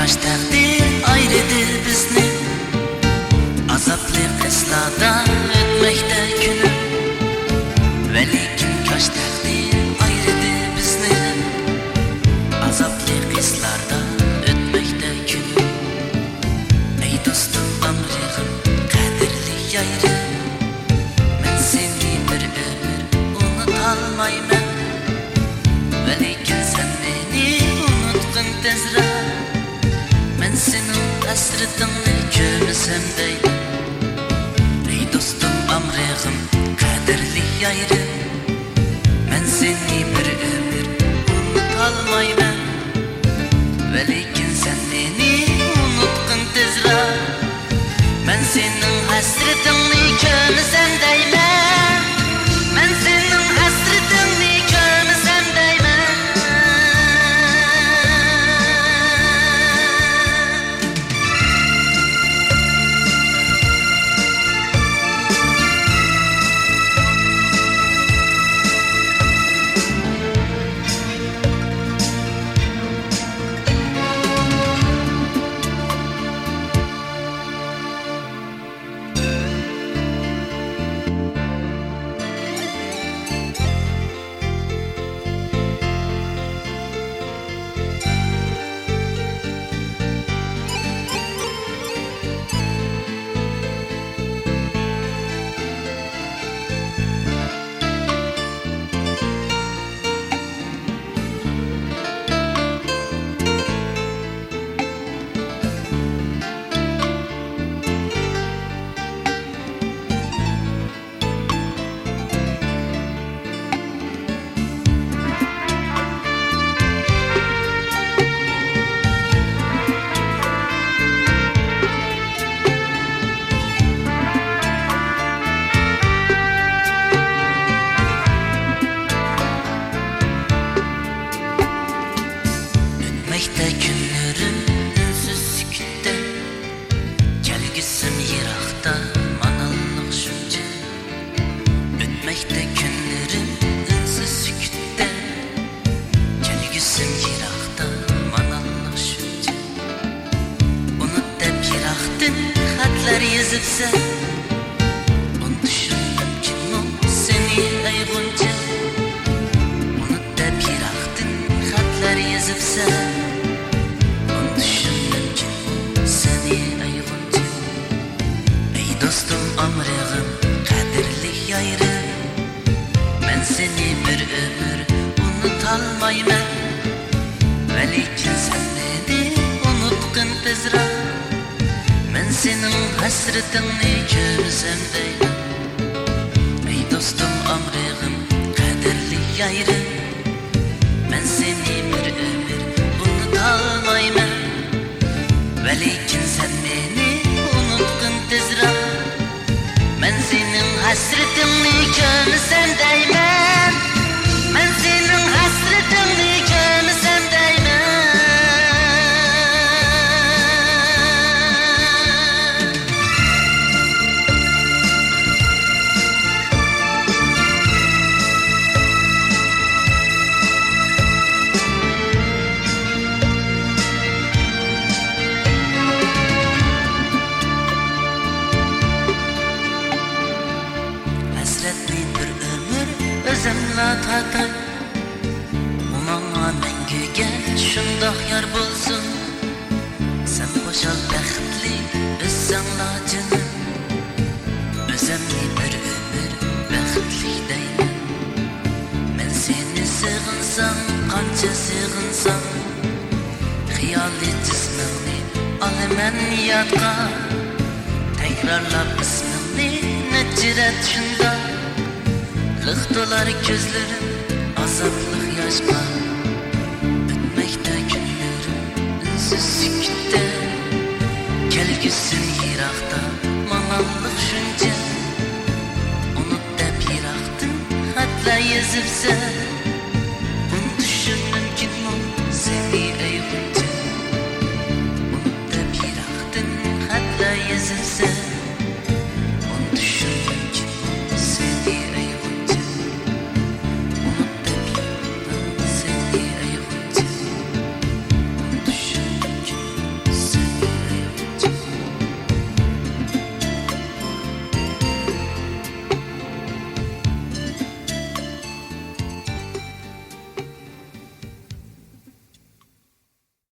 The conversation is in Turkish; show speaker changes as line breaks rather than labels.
kaç takdir ayrıdı bizni. Azaplı kıslarda ötmekte günüm. Ve lekin kaç takdir ayrıdı bizni. Azaplı kıslarda ötmekte günüm. Ey dostum ömrüm kaderli yayrı. Ben seni bir ömür unutalmayman. Ve lekin sen beni unutkun tezra. Ben senin hasretini kömesem deyim. Ey dostum ömrüm kaderli yayrı. Ben seni bir ömür unutalmayman. Ve lekin sen beni unutkun tezra. Ben senin hasretini kömesem deyim. Ben senin hasretini kömesem deyim. Ötmekte günlerim ünsüz sükütte. Kelgisim yirakta manallık şunca. Ötmekte günlerim ünsüz sükütte. Kelgisim yirakta manallık şunca. Unut dep yiraktın hatlar yazıpsa. Unutuşum mümkün mu seni ey gonca. Unut dep yiraktın hatlar yazıpsa. Dostum ömrüm kaderli yayrı. Ben seni bir ömür unutalmayman. Ve lekin sen beni unutkun tezra. Ben senin hasretini kömesem deyim. Ey dostum ömrüm kaderli yayrı. Ben seni bir ömür unutalmayman. Ve lekin sen beni unutkun tezra. Ben senin hasretini kömesem deyim. Ben senin hasretini kömesem deyim. Hasretli bir ömür özümle tatay. Umama mengüge şundoq yar bolsun. Sen boşal baxtli özsangla canım. Özümli bir ömür baxtli deyman. Men seni sığınsam qancha sığınsam. Xiyoli jismingni olaman yodga. Tekrarlab ismingni nechirat shunda. Lıq dolar gözlerim azaplık yaşma. Ötmekte günlerim ünsüz sükütte. Kelgüsün yirakta manallık şunca. Unut dep yiraktın hatla yazıpsa.